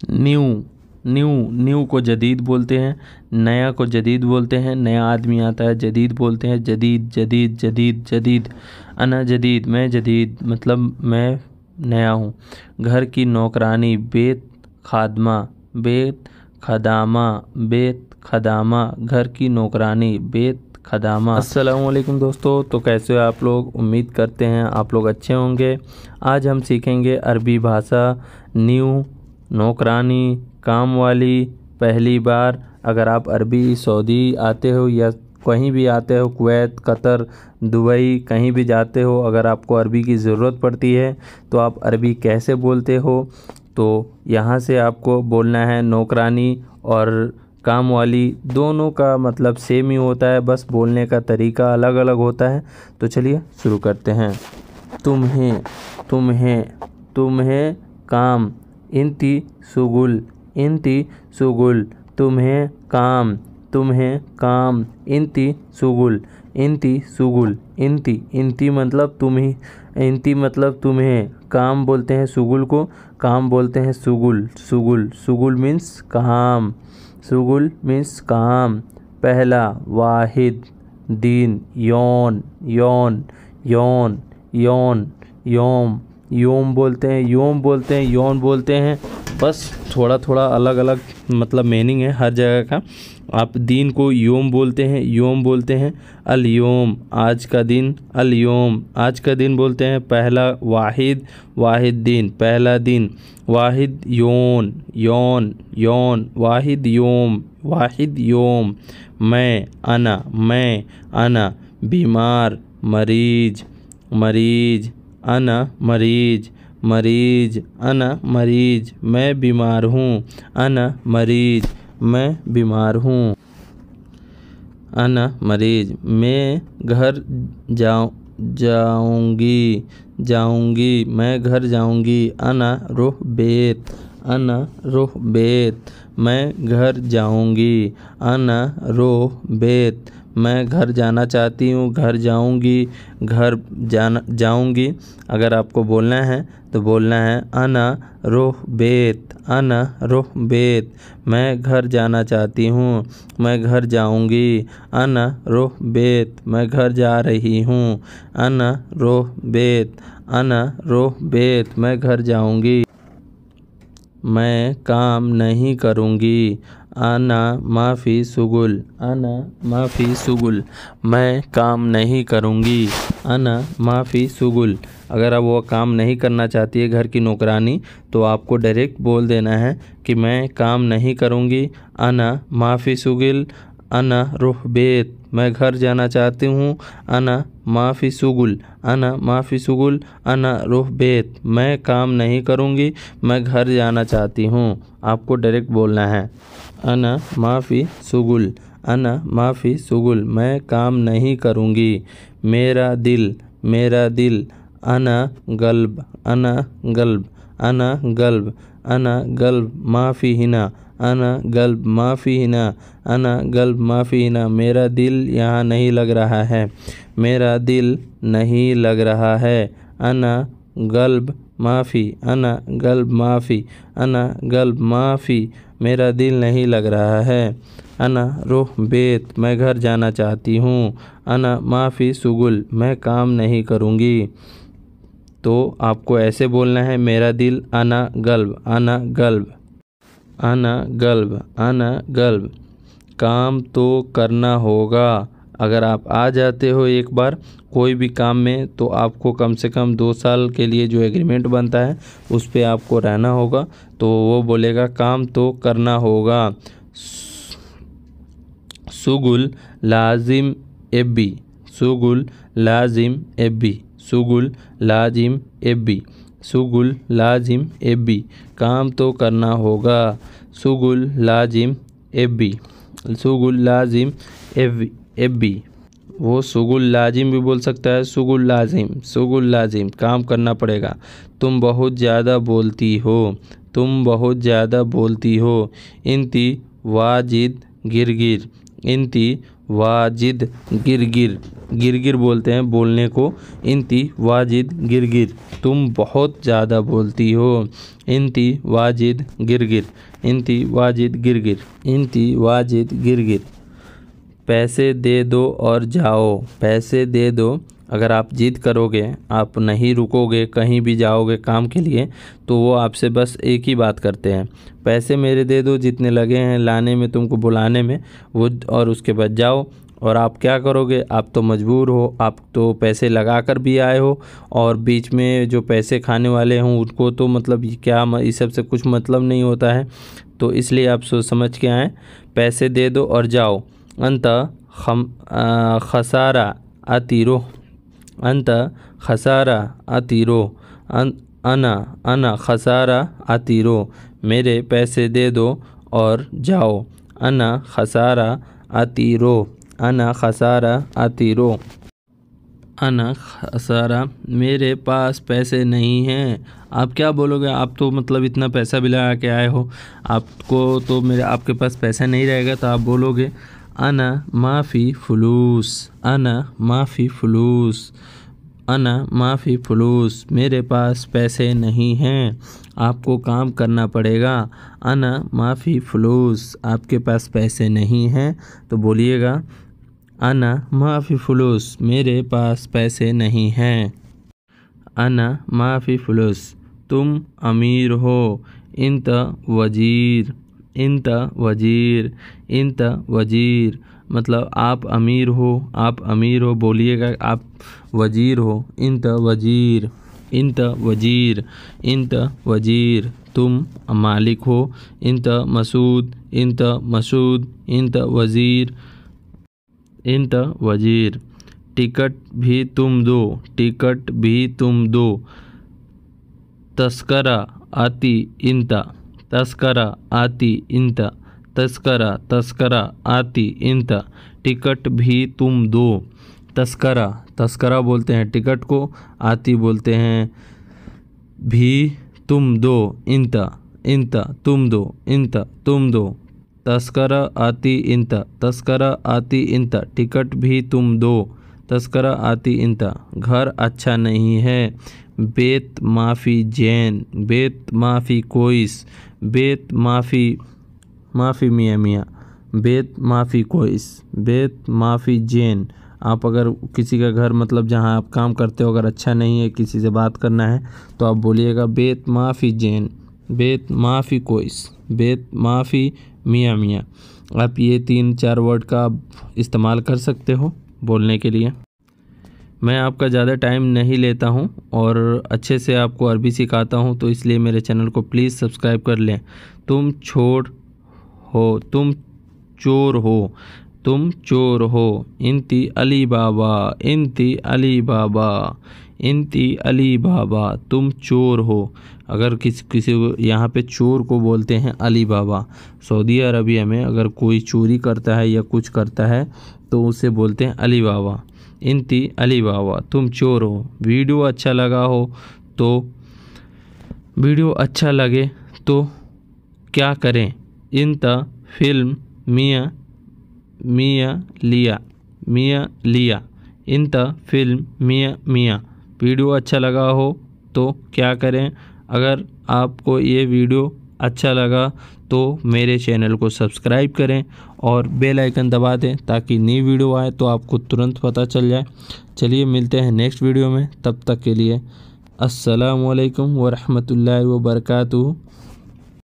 New new new को जदीद बोलते हैं, नया को जदीद बोलते हैं। नया आदमी आता है जदीद बोलते हैं, जदीद जदीद जदीद जदीद। अना जदीद, मैं जदीद मतलब मैं नया हूँ। घर की नौकरानी, बेत खादमा, बेत खदामा, बेत खदामा। घर की नौकरानी, बेत खदामा। अस्सलामुअलैकुम दोस्तों, तो कैसे हो आप लोग? उम्मीद करते हैं आप लोग अच्छे होंगे। आज हम सीखेंगे अरबी भाषा। न्यू, नौकरानी, काम वाली, पहली बार। अगर आप अरबी सऊदी आते हो या कहीं भी आते हो, कुवैत, कतर, दुबई, कहीं भी जाते हो, अगर आपको अरबी की ज़रूरत पड़ती है तो आप अरबी कैसे बोलते हो, तो यहाँ से आपको बोलना है। नौकरानी और काम वाली दोनों का मतलब सेम ही होता है, बस बोलने का तरीका अलग अलग होता है। तो चलिए शुरू करते हैं। तुम्हें, तुम्हें, तुम्हें काम। इंती सुगुल, इंती सुगुल। तुम्हें काम, तुम्हें काम। इंती सुगुल, इंती सुगुल। इंती, इंती मतलब तुम्हें, इंती मतलब तुम्हें। काम बोलते हैं सुगुल को, काम बोलते हैं सुगुल। सुगुल, सुगुल मीन्स काम, सुगुल मीन्स काम। पहला, वाहिद, दिन, यौन, यौन, यौन, यौन, योम, योम बोलते हैं, योम बोलते हैं, यौन बोलते हैं। बस थोड़ा थोड़ा अलग अलग मतलब मीनिंग है हर जगह का। आप दिन को योम बोलते हैं, योम बोलते हैं। अल योम, आज का दिन। अल योम, आज का दिन बोलते हैं। पहला वाहिद, वाहिद दिन, पहला दिन। वाहिद यौन, यौन, यौन। वाहिद योम, वाहिद योम। मैं, अना, मैं, अना। बीमार, मरीज, मरीज। अना मरीज, मरीज। अना मरीज, मैं बीमार हूँ। अना मरीज, मैं बीमार हूँ। अना मरीज, मैं घर जाऊँगी, जाऊँगी, मैं घर जाऊँगी। अना रुह बेत, अना रुह बेत, मैं घर जाऊँगी। अना रुह बेत, मैं घर जाना चाहती हूँ, घर जाऊँगी, घर जाना जाऊँगी। अगर आपको बोलना है तो बोलना है अना रुह बेत, अना रुह बेत, मैं घर जाना चाहती हूँ, मैं घर जाऊँगी। अना रुह बेत, मैं घर जा रही हूँ। अना रुह बेत, अना रुह बेत, मैं घर जाऊँगी। मैं काम नहीं करूँगी। अना माफ़ी सुगुल, अना माफ़ी सुगुल, मैं काम नहीं करूँगी। अना माफ़ी सुगुल। अगर अब वो काम नहीं करना चाहती है घर की नौकरानी, तो आपको डायरेक्ट बोल देना है कि मैं काम नहीं करूँगी। अना माफ़ी सुगुल, अना रुह बेत, मैं घर जाना चाहती हूँ। अना माफ़ी सुगुल, अना माफ़ी सुगुल, अना रुह बेत, मैं काम नहीं करूँगी, मैं घर जाना चाहती हूँ। आपको डायरेक्ट बोलना है अना माफ़ी सुगुल, अना माफ़ी सुगुल, मैं काम नहीं करूँगी। मेरा दिल, मेरा दिल। अना गल्ब, अना गल्ब, अना गल्ब, अना गल्ब माफ़ी हिना। अना गल्ब माफ़ी हिना, अना गल्ब माफ़ी हिना। मेरा दिल यहाँ नहीं लग रहा है, मेरा दिल नहीं लग रहा है। अना गल्ब माफ़ी, अना गल्ब माफ़ी, अना गल्ब माफ़ी, मेरा दिल नहीं लग रहा है। अना रुह बेत, मैं घर जाना चाहती हूँ। अना माफ़ी सुगुल, मैं काम नहीं करूँगी। तो आपको ऐसे बोलना है, मेरा दिल अना गल्ब, अना गल्ब, अना गल्ब, अना गल्ब। काम तो करना होगा। अगर आप आ जाते हो एक बार कोई भी काम में, तो आपको कम से कम 2 साल के लिए जो एग्रीमेंट बनता है उस पे आपको रहना होगा। तो वो बोलेगा काम तो करना होगा। सुगुल लाजिम एबी, सुगुल लाजिम एबी, सुगुल लाजिम एबी, सुगुल लाजिम एबी, काम तो करना होगा। सुगुल लाजिम एबी, सुगुल लाजिम एबी, एबी। वो सुगुल लाजिम भी बोल सकता है, सुगुल लाजिम, सुगुल लाजिम, काम करना पड़ेगा। तुम बहुत ज़्यादा बोलती हो, तुम बहुत ज़्यादा बोलती हो। इंती वाजिद गिरगिर, इंती वाजिद गिरगिर, गिरगिर बोलते हैं बोलने को। इंती वाजिद गिरगिर, तुम बहुत ज़्यादा बोलती हो। इंती वाजिद गिरगिर, इंती वाजिद गिरगिर, इंती वाजिद गिरगिर। पैसे दे दो और जाओ, पैसे दे दो, अगर आप जिद करोगे, आप नहीं रुकोगे, कहीं भी जाओगे काम के लिए, तो वो आपसे बस एक ही बात करते हैं, पैसे मेरे दे दो, जितने लगे हैं लाने में, तुमको बुलाने में वो, और उसके बाद जाओ। और आप क्या करोगे, आप तो मजबूर हो, आप तो पैसे लगा कर भी आए हो, और बीच में जो पैसे खाने वाले हों उनको तो मतलब क्या इस सब से कुछ मतलब नहीं होता है, तो इसलिए आप सोच समझ के आएँ। पैसे दे दो और जाओ। अंत खसारा अतीरो, अंत खसारा अतीरो, अना खसारा अतीरो, मेरे पैसे दे दो और जाओ। अना खसारा अतीरो, अना खसारा अतीरो, अना खसारा, मेरे पास पैसे नहीं हैं। आप क्या बोलोगे, आप तो मतलब इतना पैसा भी लगा के आए हो, आपको तो मेरे आपके पास पैसा नहीं रहेगा, तो आप बोलोगे अना माफ़ी फ़ुलूस, अना माफ़ी फ़ुलूस, अना माफ़ी फ़ुलूस, मेरे पास पैसे नहीं हैं, आपको काम करना पड़ेगा। अना माफ़ी फ़ुलूस, आपके पास पैसे नहीं हैं, तो बोलिएगा अना माफ़ी फ़ुलूस, मेरे पास पैसे नहीं हैं। अना माफ़ी फ़ुलूस, तुम अमीर हो। इंत वजीर, इंत वजीर, इंत वजीर, मतलब आप अमीर हो, आप अमीर हो, बोलिएगा आप वजीर हो। इंत वजीर, इंत वजीर, इंत वजीर, तुम मालिक हो। इंत मसूद, इंत मसूद, इंत वजीर, इंत वजीर, टिकट भी तुम दो, टिकट भी तुम दो। तस्करा आती इंता, तस्करा आती इंता, तस्करा तस्करा आती इंता, टिकट भी तुम दो। तस्करा, तस्करा बोलते हैं टिकट को, आती बोलते हैं भी, तुम दो, इंता, इंता तुम दो, इंता तुम दो। तस्करा आती इंता, तस्करा आती इंता, टिकट भी तुम दो। तस्करा आती इंता, घर अच्छा नहीं है। बेत माफ़ी जैन, बेत माफ़ी कोइस, बेत माफ़ी, माफ़ी मियाँ मियाँ, बेत माफ़ी कोइस, बेत माफ़ी जैन। आप अगर किसी का घर मतलब जहाँ आप काम करते हो अगर अच्छा नहीं है, किसी से बात करना है, तो आप बोलिएगा बेत माफ़ी जैन, बेत माफ़ी कोइस, बेत माफ़ी मियाँ मियाँ। आप ये 3-4 वर्ड का आप इस्तेमाल कर सकते हो बोलने के लिए। मैं आपका ज़्यादा टाइम नहीं लेता हूँ और अच्छे से आपको अरबी सिखाता हूँ, तो इसलिए मेरे चैनल को प्लीज़ सब्सक्राइब कर लें। तुम छोर हो, तुम चोर हो, तुम चोर हो। इंती अली बाबा, इंती अली बाबा, इंती अली बाबा, तुम चोर हो। अगर किसी यहाँ पे चोर को बोलते हैं अली बाबा। सऊदी अरबिया में अगर कोई चोरी करता है या कुछ करता है तो उसे बोलते हैं अली बाबा। इंती अली बाबा, तुम चोर हो। वीडियो अच्छा लगा हो तो, वीडियो अच्छा लगे तो क्या करें, इंता फिल्म मियाँ मियाँ लिया, मियाँ लिया, इंता फिल्म मियाँ मियाँ। वीडियो अच्छा लगा हो तो क्या करें, अगर आपको ये वीडियो अच्छा लगा तो मेरे चैनल को सब्सक्राइब करें और बेल आइकन दबा दें ताकि नई वीडियो आए तो आपको तुरंत पता चल जाए। चलिए मिलते हैं नेक्स्ट वीडियो में, तब तक के लिए अस्सलामु अलैकुम व रहमतुल्लाहि व बरकातुहू।